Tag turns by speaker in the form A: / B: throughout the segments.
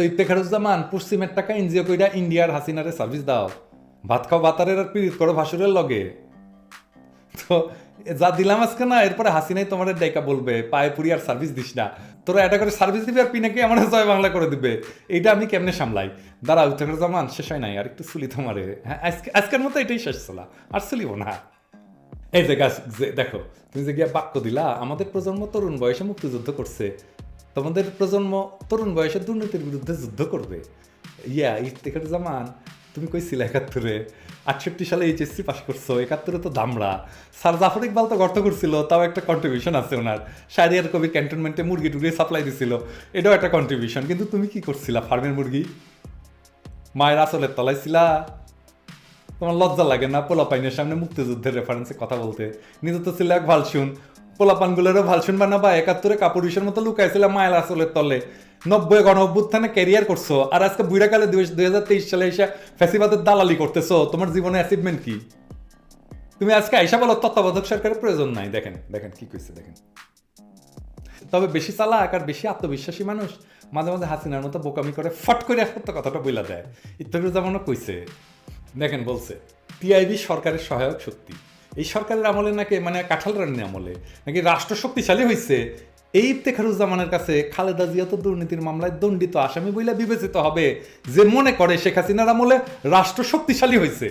A: ইফতেখারুজ্জামান পশ্চিমের টাকা এনজিও কইরা ইন্ডিয়ার হাসিনারে সার্ভিস দাও, ভাত খাও ভাতারের আর পীড়িত করো ভাসুরের লগে। তো যা দিলাম আজকে না, এরপরে হাসিনাই তোমার ডাইকা বলবে পায়ে পুরি আর সার্ভিস দিস না, তোরা এটা করে সার্ভিস দিবে আর পিনাকে আমার জয় বাংলা করে দিবে। এইটা আমি কেমনে সামলাই? দাঁড়া ইফতেখারুজ্জামান, শেষ হয় নাই, আর একটু চুলি তোমারে। হ্যাঁ, আজকের মতো এটাই শেষ চলা, আর চুলিব না। এই যে গাছ দেখো, তুমি যে গিয়া বাক্য দিলা আমাদের প্রজন্ম তরুণ বয়সে মুক্তিযুদ্ধ করছে, তোমাদের প্রজন্ম তরুণ বয়সে দুর্নীতির বিরুদ্ধে যুদ্ধ করবে। ইফতেখারুজ্জামান, তুমি কইছিলা 71-এ, 68 সালে এইচএসসি পাস করছো, 71-এ তো দামড়া। স্যার জাফর ইকবাল তো গর্ত করছিল, তাও একটা কন্ট্রিবিউশন আছে ওনার। শাহরিয়ার কবি ক্যান্টনমেন্টে মুরগি টুরগি সাপ্লাই দিছিল, এটাও একটা কন্ট্রিবিউশন। কিন্তু তুমি কি করছিলা? ফার্মের মুরগি মায়ের আসলের তলায় ছিলা। তোমার লজ্জা লাগে না পোলাপাইনের সামনে মুক্তিযুদ্ধের রেফারেন্সে কথা বলতে? নিজে তো ছিল এক ভালসুন, পোলাপানগুলোরও ভালসুন বানাবা। 71-এ কাপুরুষের মতো লুকাইছিল মায়ের আসলের তলে। 90-এ গণ অভ্যুত্থানে ক্যারিয়ার করছো, আর আজকে বুড়াকালে 2023 সালে এসে ফ্যাসিবাদের দালালি করতেছো। তোমার জীবনে অ্যাচিভমেন্ট কি? তুমি আজকে আইসা বলো তত্ত্বাবধায়ক সরকারের প্রয়োজন নাই। দেখেন দেখেন কি কইছে দেখেন। তবে বেশি চালাক আর বেশি আত্মবিশ্বাসী মানুষ মাঝে মাঝে হাসিনার মতো বোকামি করে ফট করে সত্য কথাটা বইলা দেয়। ইফতেখারুজ্জামানও কইছে, দেখেন বলছে টিআইবি সরকারের সহায়ক শক্তি। এই সরকারের আমলে নাকি, মানে কাঁঠাল রান্নি আমলে নাকি রাষ্ট্র শক্তিশালী হয়েছে। এই ইফতেখারুজ্জামানের কাছে খালেদা জিয়া তো দুর্নীতির মামলায় দণ্ডিত আসামি বইলা বিবেচিত হবে, যে মনে করে শেখ হাসিনার আমলে রাষ্ট্র শক্তিশালী হয়েছে।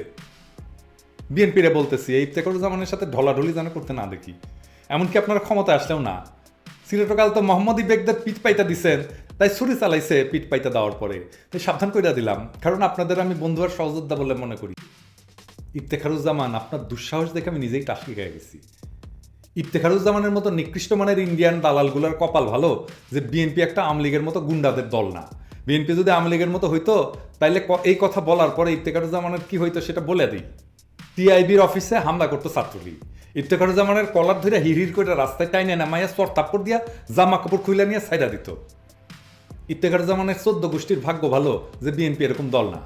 A: বিএনপিরে বলতেছি, এই ইফতেখারুজ্জামানের সাথে ঢলাঢলি যেন করতে না দেখি, এমনকি আপনারা ক্ষমতা আসলেও না। সিলেটকাল তো মোহাম্মদী বেগদের পিঠ পাইতা দিচ্ছেন, তাই ছুরি চালাইছে পিঠ পাইতা দেওয়ার পরে। সাবধান কইরা দিলাম, কারণ আপনাদের আমি বন্ধু আর সহযোদ্ধা বলে মনে করি। ইফতেখারুজ্জামান, আপনার দুঃসাহস দেখে আমি নিজেই টাসকি খেয়ে গেছি। ইফতেখারুজ্জামানের মতো নিকৃষ্ট মানের ইন্ডিয়ান দালালগুলোর কপাল ভালো যে বিএনপি একটা আওয়ামী লীগের মতো গুন্ডাদের দল না। বিএনপি যদি আওয়ামী লীগের মতো হইতো, তাইলে এই কথা বলার পরে ইফতেখারুজ্জামানের কি হইতো সেটা বলে দিই। টিআইবির অফিসে হামলা করতো ছাত্রলীগ, ইফতেখারুজ্জামানের কলার ধরে হিড় করে রাস্তায় টাইনে নামাইয়া চর তাপ্পর দিয়া জামা কাপড় খুইলা নিয়ে ছাইড়া দিত। ইফতেখারুজ্জামানের 14 গোষ্ঠীর ভাগ্য ভালো যে বিএনপি এরকম দল না।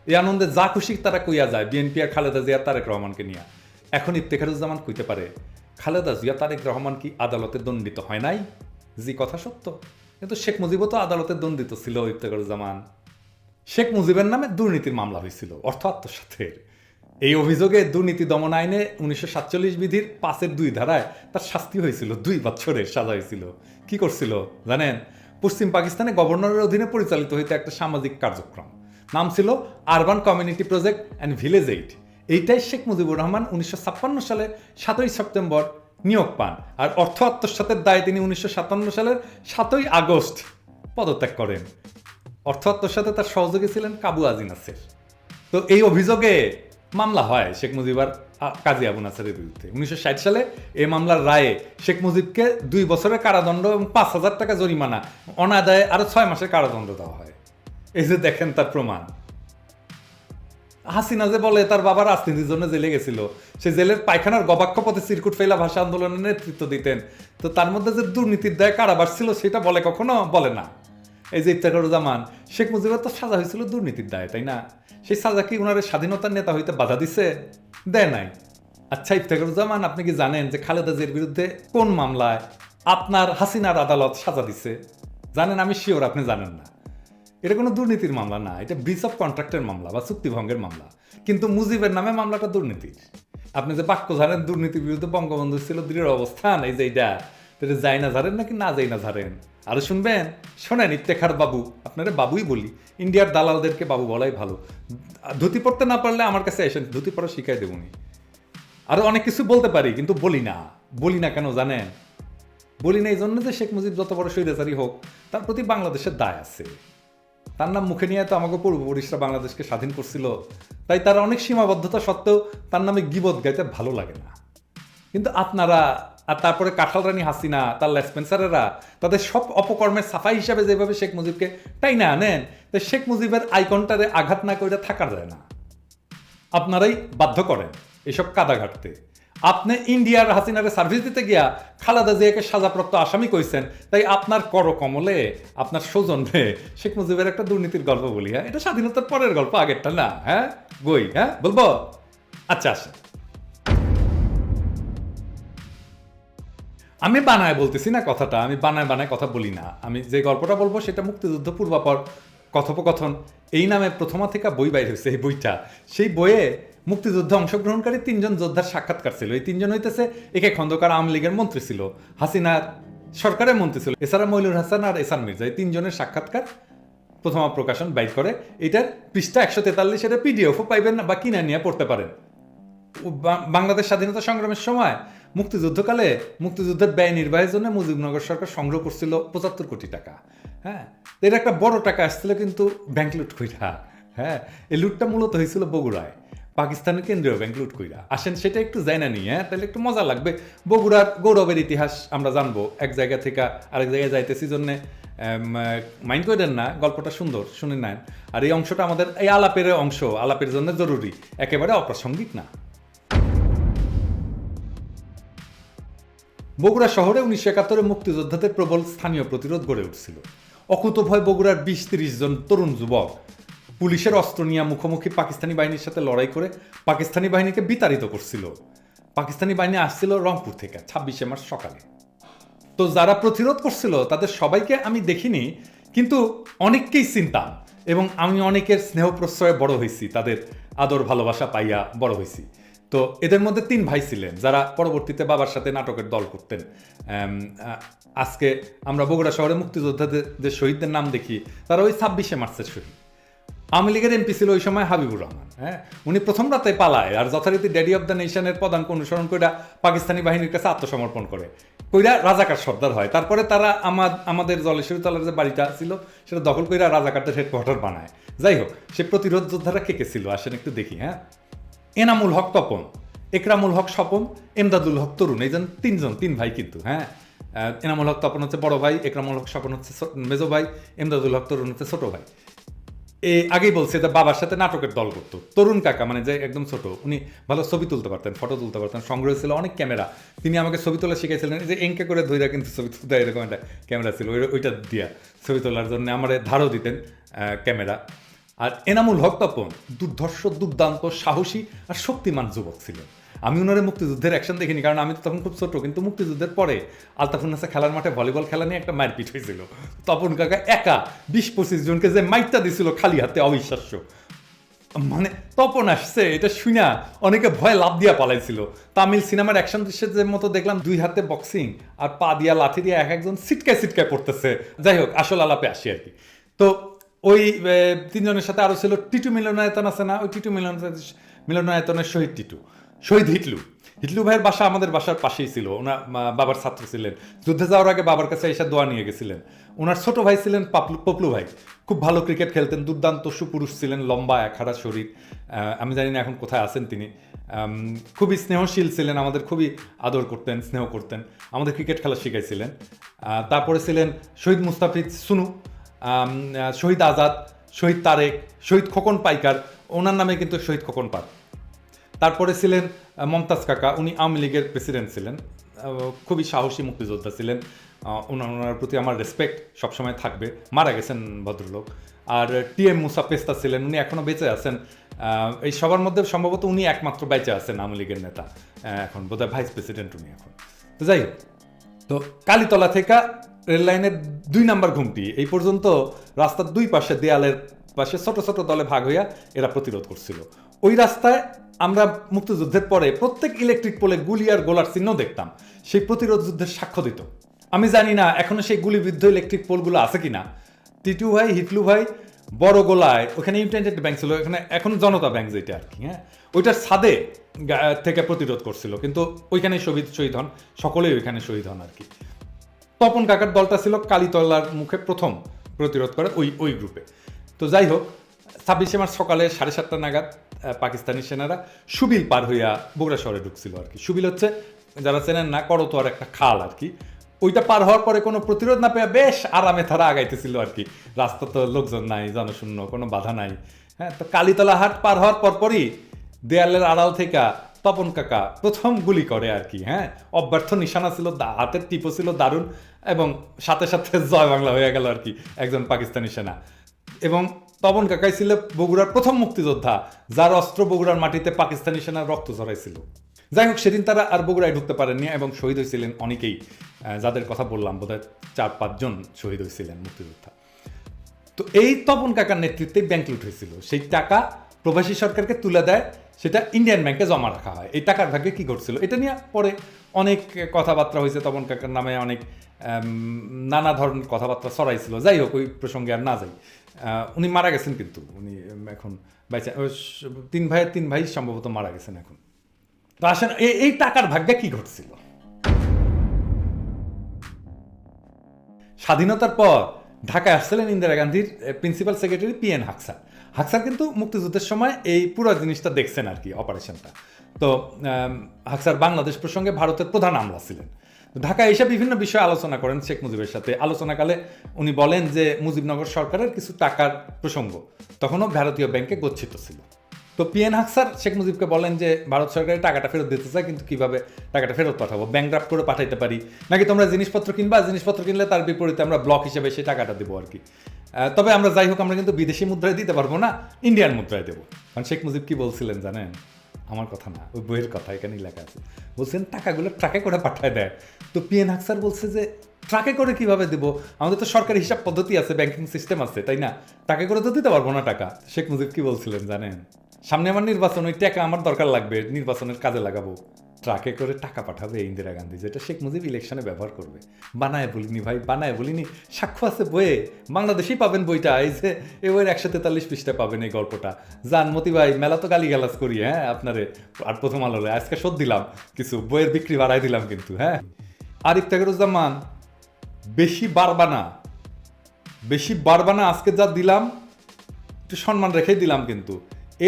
A: এই আনন্দে যা খুশি তারা কইয়া যায় বিএনপি আর খালেদা জিয়া তারেক রহমানকে নিয়ে। এখন ইফতেখারুজ্জামান কইতে পারে খালেদা জিয়া তারেক রহমান কি আদালতে দণ্ডিত হয় নাই? জি, কথা সত্য। কিন্তু শেখ মুজিবও তো আদালতে দণ্ডিত ছিল। ইফতেখারুজ্জামান, শেখ মুজিবের নামে দুর্নীতির মামলা হয়েছিল, অর্থ আত্মসাতের। এই অভিযোগে দুর্নীতি দমন আইনে 1947 বিধির 5-2 ধারায় তার শাস্তি হয়েছিল, 2 বছরের সাজা হয়েছিল। কি করছিল জানেন? পশ্চিম পাকিস্তানে গভর্নরের অধীনে পরিচালিত হইতো একটা সামাজিক কার্যক্রম, নাম ছিল urban community project and village aid. এইটাই শেখ মুজিবুর রহমান 1956 সালে 7ই সেপ্টেম্বর নিয়োগ পান, আর অর্থ আত্মসাতের দায়ে তিনি 1957 সালের 7ই আগস্ট পদত্যাগ করেন। অর্থ আত্মসাতে তার সহযোগী ছিলেন কাবু আজি নাসের। তো এই অভিযোগে মামলা হয় শেখ মুজিব আর কাজী আবু নাসেরের বিরুদ্ধে। 1960 সালে এই মামলার রায়ে শেখ মুজিবকে 2 বছরের কারাদণ্ড এবং 5,000 টাকা জরিমানা, অনাদায়ে আরো 6 মাসের কারাদণ্ড দেওয়া হয়। এই যে দেখেন তার প্রমাণ। হাসিনা যে বলে তার বাবা রাজনীতির জন্য জেলে গেছিল, সে জেলের পায়খানার গবাক্ষ পথে চিরকুট ফেলা ভাষা আন্দোলনের নেতৃত্ব দিতেন, তো তার মধ্যে যে দুর্নীতির দায়ে কারাবাস ছিল সেটা বলে কখনো? বলে না। এই যে ইফতেখারুজ্জামান, শেখ মুজিবের তো সাজা হয়েছিল দুর্নীতির দায়ে, তাই না? সেই সাজা কি উনার স্বাধীনতার নেতা হইতে বাধা দিছে? দেয় নাই। আচ্ছা ইফতেখারুজ্জামান, আপনি কি জানেন যে খালেদা জিয়ার বিরুদ্ধে কোন মামলায় আপনার হাসিনার আদালত সাজা দিছে? জানেন? আমি শিওর আপনি জানেন না। এটা কোনো দুর্নীতির মামলা না, এটা ব্রিচ অফ কন্ট্রাক্টের মামলা বা চুক্তিভঙ্গের মামলা। কিন্তু মুজিবের নামে মামলাটা দুর্নীতির। আপনি যে বাক্য জানেন দুর্নীতির বিরুদ্ধে বঙ্গবন্ধু ছিল দৃঢ় অবস্থান, এই যে এইটা যাই না ঝাড়েন নাকি না যাই না ঝাড়েন। আরো শুনবেন? শোনেন ইফতেখার বাবু, আপনারা বাবুই বলি, ইন্ডিয়ার দালালদেরকে বাবু বলাই ভালো। ধুতি পড়তে না পারলে আমার কাছে এসেন, ধুতি পড়া শিখাই দেবনি। আরো অনেক কিছু বলতে পারি কিন্তু বলি না। বলি না কেন জানেন? বলি না এই জন্য যে শেখ মুজিব যত বড় স্বৈরাচারী হোক, তার প্রতি বাংলাদেশের দায় আছে। তার নাম মুখে নিয়ে তো আমাকে পূর্বপুরুষরা বাংলাদেশকে স্বাধীন করছিল, তাই তার অনেক সীমাবদ্ধতা সত্ত্বেও তার নামে গিবত গাইতে ভালো লাগে না। কিন্তু আপনারা আর তারপরে কাঁঠাল রানী হাসিনা, তার লেসপেন্সারেরা তাদের সব অপকর্মের সাফাই হিসাবে যেভাবে শেখ মুজিবকে টাইনা আনেন, তাই শেখ মুজিবের আইকনটারে আঘাত না করে থাকা যায় না। আপনারাই বাধ্য করেন এসব কাদা ঘাটতে। আপনি ইন্ডিয়ার হাসিনারে সার্ভিস দিতে গিয়া খালেদা জিয়াকে সাজাপ্রাপ্ত আসামি কইছেন, তাই আপনার করকমলে আপনার সৌজন্যে শেখ মুজিবের একটা দুর্নীতির গল্প বলি। হ্যাঁ, এটা স্বাধীনতার পরের গল্প, আগেরটা না। হ্যাঁ গই, হ্যাঁ বলবো? আচ্ছা আসেন। আমি বানায় বলতেছি না কথাটা, আমি বানায় বানায় কথা বলি না। আমি যে গল্পটা বলবো সেটা মুক্তিযুদ্ধ পূর্বাপর কথোপকথন এই নামে প্রথমা থেকে বই বাইর হয়েছে। এই বইটা, সেই বইয়ে মুক্তিযুদ্ধে অংশগ্রহণকারী 3 জন যোদ্ধার সাক্ষাৎকার ছিল। এই 3 জন হইতেছে, একে খন্দকার আওয়ামী লীগের মন্ত্রী ছিল, হাসিনার সরকারের মন্ত্রী ছিল, এছাড়া মইনুল হাসান আর এসান মির্জা, এই 3 জনের সাক্ষাৎকার প্রথমা প্রকাশন বাইর করে। এটার পৃষ্ঠা 143, এটা পিডিএফও পাইবেন না বা কিনে নিয়ে পড়তে পারেন। বাংলাদেশ স্বাধীনতা সংগ্রামের সময় মুক্তিযুদ্ধকালে মুক্তিযুদ্ধের ব্যয় নির্বাহের জন্য মুজিবনগর সরকার সংগ্রহ করছিল 75 কোটি টাকা। হ্যাঁ, এর একটা বড় টাকা আসছিল কিন্তু ব্যাংক লুট কইরা। হ্যাঁ, এই লুটটা মূলত হয়েছিল বগুড়ায়, পাকিস্তানের কেন্দ্রীয় ব্যাংক লুট কইরা। আসেন সেটা একটু যাই না নিয়ে, তাহলে একটু মজা লাগবে। বগুড়ার গৌরবের ইতিহাস আমরা জানবো, এক জায়গা থেকে আরেক জায়গায় যাইতেছি জন্যে মাইন্ড করে দেন না, গল্পটা সুন্দর, শুনে নেন। আর এই অংশটা আমাদের এই আলাপের অংশ, আলাপের জন্য জরুরি, একেবারে অপ্রাসঙ্গিক না। বগুড়া শহরে 1971 মুক্তিযোদ্ধাদের প্রবল স্থানীয় প্রতিরোধ গড়ে উঠছিল। অকুতোভয় বগুড়ার 20-30 জন তরুণ যুবক পুলিশের অস্ত্র নিয়ে মুখোমুখি পাকিস্তানি বাহিনীর সাথে লড়াই করে পাকিস্তানি বাহিনীকে বিতাড়িত করছিল। পাকিস্তানি বাহিনী আসছিল রংপুর থেকে 26শে মার্চ সকালে। তো যারা প্রতিরোধ করছিল তাদের সবাইকে আমি দেখিনি, কিন্তু অনেককেই চিনতাম এবং আমি অনেকের স্নেহ প্রশ্রয়ে বড় হয়েছি, তাদের আদর ভালোবাসা পাইয়া বড় হয়েছি। তো এদের মধ্যে 3 ভাই ছিলেন যারা পরবর্তীতে বাবার সাথে নাটকের দল করতেন। আজকে আমরা বগুড়া শহরে মুক্তিযোদ্ধাদের যে শহীদদের নাম দেখি, তারা ওই 26শে মার্চের শহীদ। আওয়ামী লীগের এমপি ছিল ওই সময় হাবিবুর রহমান। হ্যাঁ, উনি প্রথম রাতে পালায় আর যথারীতি ড্যাডি অব দ্য নেশনের পদাঙ্ক অনুসরণ করে পাকিস্তানি বাহিনীর কাছে আত্মসমর্পণ করে, কইরা রাজাকার সর্দার হয়। তারপরে তারা আমাদের জলেশ্বরী তলার যে বাড়িটা ছিল সেটা দখল কইরা রাজাকারদের হেডকোয়ার্টার বানায়। যাই হোক, সে প্রতিরোধ যোদ্ধারা কে কে ছিল আসেন একটু দেখি। হ্যাঁ, এনামুল হক তপন, একরামুল হক স্বপন, এমদাদুল হক তরুণ, এই 3 ভাই কিন্তু। হ্যাঁ, এনামুল হক তপন হচ্ছে বড় ভাই, একরামুল হক স্বপন হচ্ছে মেজো ভাই, এমদাদুল হক তরুণ হচ্ছে ছোট ভাই। আগেই বলছে যে বাবার সাথে নাটকের দল করতো। তরুণ কাকা মানে যে একদম ছোট, উনি ভালো ছবি তুলতে পারতেন, ফটো তুলতে পারতেন, সংগ্রহ ছিল অনেক ক্যামেরা। তিনি আমাকে ছবি তোলা শিখাইছিলেন, যে এঁকে করে ধৈরা কিন্তু ছবি তুলতে, এরকম একটা ক্যামেরা ছিল, ওইটা দিয়া ছবি তোলার জন্য আমার ধারও দিতেন ক্যামেরা। আর এনামুল হক তপন দুর্ধর্ষ, দুর্দান্ত, সাহসী আর শক্তিমান যুবক ছিলেন। আমি ওনারে মুক্তিযুদ্ধের অ্যাকশন দেখিনি, কারণ আমি তো তখন খুব ছোট, কিন্তু মুক্তিযুদ্ধের পরে আলতাফুন্নাসা খেলার মাঠে ভলিবল খেলা নিয়ে একটা মারপিট হয়েছিল। তপন কাকা একা 20-25 জনকে যে মাইটটা দিছিল খালি হাতে, অবিশ্বাস্য। মানে তপন আসছে এটা শুনা অনেকে ভয় লাভ দিয়া পালাইছিল। তামিল সিনেমার অ্যাকশন দৃশ্যের যে মতো দেখলাম, 2 হাতে বক্সিং আর পা দিয়া লাঠি দিয়ে একজন ছিটকায় ছিটকায় পড়তেছে। যাই হোক, আসল আলাপে আসি আর কি। তো ওই 3 জনের সাথে আরো ছিল টিটু মিলনায়তন, আছে না, ওই টিটু মিলনায়তনের শহীদ হিটলু ভাইয়ের বাসা আমাদের বাসার পাশেই ছিল। ওনার বাবার ছাত্র ছিলেন, যুদ্ধে যাওয়ার আগে বাবার কাছে এসে দোয়া নিয়ে গেছিলেন। ওনার ছোট ভাই ছিলেন পপলু ভাই, খুব ভালো ক্রিকেট খেলতেন, দুর্দান্ত সুপুরুষ ছিলেন, লম্বা একহারা শরীর। আমি জানি না এখন কোথায় আছেন তিনি। খুবই স্নেহশীল ছিলেন, আমাদের খুবই আদর করতেন, স্নেহ করতেন, আমাদের ক্রিকেট খেলা শিখাইছিলেন। তারপরে ছিলেন শহীদ মুস্তাফিজ সুনু, শহীদ আজাদ, শহীদ তারেক, শহীদ খোকন পাইকার, ওনার নামে কিন্তু শহীদ খোকন পার্ক। তারপরে ছিলেন মমতাজ কাকা, উনি আওয়ামী লীগের প্রেসিডেন্ট ছিলেন, খুবই সাহসী মুক্তিযোদ্ধা ছিলেন। ওনার প্রতি আমার রেসপেক্ট সবসময় থাকবে, মারা গেছেন ভদ্রলোক। আর টিএম মুসা পেস্তা ছিলেন, উনি এখনও বেঁচে আছেন। এই সবার মধ্যে সম্ভবত উনি একমাত্র বেঁচে আছেন আওয়ামী লীগের নেতা, এখন বোধহয় ভাইস প্রেসিডেন্ট উনি এখন। তো যাই হোক, তো কালীতলা থেকে রেল লাইনের 2 নম্বর ঘুমটি এই পর্যন্ত রাস্তার 2 পাশে, দেয়ালের পাশে ছোট ছোট দলে ভাগ হইয়া এরা প্রতিরোধ করছিল। ওই রাস্তায় আমরা মুক্তিযুদ্ধের পরে প্রত্যেক ইলেকট্রিক পোলে গুলি আর গোলার চিহ্ন দেখতাম, সেই প্রতিরোধ যুদ্ধের সাক্ষ্য দিত। আমি জানি না এখনো সেই গুলিবিদ্ধ ইলেকট্রিক পোলগুলো আছে কিনা। টিটু ভাই, হিটলু ভাই বড় গোলায়, ওখানে ইউনাইটেড ব্যাংক ছিল, ওখানে এখন জনতা ব্যাংক যেটা আর কি, হ্যাঁ, ওইটার ছাদে থেকে প্রতিরোধ করছিল, কিন্তু ওইখানে শহীদ হন, সকলেই ওইখানে শহীদ হন আর কি। তপন কাকার দলটা ছিল কালীতলার মুখে প্রথম প্রতিরোধ করে ওই গ্রুপে। তো যাই হোক, 26শে মার্চ সকালে 7:30 নাগাদ পাকিস্তানি সেনারা সুবিল পার হইয়া বগুড়া শহরে ঢুকছিল আর কি। সুবিল হচ্ছে, যারা চেনেন না, করতোয়ার একটা খাল আর কি। ওইটা পার হওয়ার পরে কোনো প্রতিরোধ না পেয়ে বেশ আরামে তারা আগাইতেছিল আর কি। রাস্তা তো লোকজন নাই, জনশূন্য, কোনো বাধা নাই। হ্যাঁ, তো কালীতলা হাট পার হওয়ার পরপরই দেয়ালের আড়াল থেকে তপন কাকা প্রথম গুলি করে আর কি। হ্যাঁ, অব্যর্থ নিশানা ছিল, হাতের টিপো ছিল দারুণ, এবং সাথে সাথে জয় বাংলা হয়ে গেল আর কি একজন পাকিস্তানি সেনা। এবং তপন কাকাই ছিল বগুড়ার প্রথম মুক্তিযোদ্ধা যার অস্ত্র বগুড়ার মাটিতে পাকিস্তানি সেনার রক্ত ঝরাইছিল। যাই হোক, সেদিন তারা আর বগুড়ায় ঢুকতে পারেননি এবং শহীদ হয়েছিলেন অনেকেই, যাদের কথা বললাম বোধহয় 4-5 জন শহীদ হয়েছিলেন মুক্তিযোদ্ধা। তো এই তপন কাকার নেতৃত্বে ব্যাংক লুট হয়েছিল, সেই টাকা প্রবাসী সরকারকে তুলে দেয়, সেটা ইন্ডিয়ান ব্যাংকে জমা রাখা হয়। এই টাকার ভাগ্যে কি ঘটছিল এটা নিয়ে পরে অনেক কথাবার্তা হয়েছে, তপন কাকার নামে অনেক নানা ধরনের কথাবার্তা ছড়াইছিল। যাই হোক, ওই প্রসঙ্গে আর না যাই। উনি মারা গেছেন, কিন্তু উনি এখন বাইচা 3 ভাই সম্ভবত মারা গেছেন এখন। তো আসেন, এই টাকার ভাগ্যে কি ঘটছিল। স্বাধীনতার পর ঢাকায় আসছিলেন ইন্দিরা গান্ধীর প্রিন্সিপাল সেক্রেটারি PN হাকসার। হাকসার কিন্তু মুক্তিযুদ্ধের সময় এই পুরো জিনিসটা দেখছেন আর কি, অপারেশনটা। তো হাকসার বাংলাদেশ প্রসঙ্গে ভারতের প্রধান আমলা ছিলেন। ঢাকায় এসে বিভিন্ন বিষয়ে আলোচনা করেন শেখ মুজিবের সাথে। আলোচনাকালে উনি বলেন যে মুজিবনগর সরকারের কিছু টাকার প্রসঙ্গ তখনও ভারতীয় ব্যাংকে গচ্ছিত ছিল। তো PN হাকসার শেখ মুজিবকে বলেন যে ভারত সরকারের টাকাটা ফেরত দিতে চায়, কিন্তু কিভাবে টাকাটা ফেরত পাঠাবো, ব্যাংক ড্রাফট করে পাঠাইতে পারি নাকি তোমরা জিনিসপত্র কিনবা, জিনিসপত্র কিনলে তার বিপরীতে আমরা ব্লক হিসেবে সেই টাকাটা দেবো আর কি। তবে আমরা যাই হোক, আমরা কিন্তু বিদেশি মুদ্রায় দিতে পারবো না, ইন্ডিয়ান মুদ্রায় দেবো। কারণ শেখ মুজিব কি বলছিলেন জানেন? আমার কথা না, ওই বইয়ের কথা, এখানেই লেখা আছে। বলছেন টাকাগুলো ট্রাকে করে পাঠায় দেয়। তো PN হাকসার বলছে যে ট্রাকে করে কিভাবে দেবো, আমাদের তো সরকারি হিসাব পদ্ধতি আছে, ব্যাংকিং সিস্টেম আছে, তাই না? ট্রাকে করে তো দিতে পারবো না টাকা। শেখ মুজিব কি বলছিলেন জানেন? সামনে আমার নির্বাচন, ওই টাকা আমার দরকার লাগবে, নির্বাচনের কাজে লাগাবো। ট্রাকে করে টাকা পাঠাবে ইন্দিরা গান্ধী, যেটা শেখ মুজিব ইলেকশনে ব্যবহার করবে। বানায় বলিনি ভাই, বানায় বলিনি, সাক্ষ্য আছে বইয়ে, বাংলাদেশেই পাবেন বইটা। এই যে এই বইয়ের 143 পৃষ্ঠা পাবেন এই গল্পটা। জান মতি ভাই, মেলা তো গালিগালাজ করি হ্যাঁ আপনারে, আর প্রথম আলোলে আজকে শোধ দিলাম, কিছু বইয়ের বিক্রি বাড়াই দিলাম কিন্তু। হ্যাঁ, আর ইফতেখারুজ্জামান, বেশি বাড়বা না, আজকে যা দিলাম একটু সম্মান রেখেই দিলাম, কিন্তু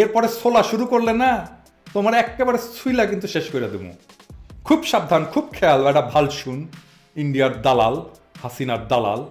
A: এরপরে ছোলা শুরু করলে না, তোমার একেবারে ছুইলা কিন্তু শেষ করে দেবো। খুব সাবধান, খুব খেয়াল, একটা ভাল শুন, ইন্ডিয়ার দালাল, হাসিনার দালাল।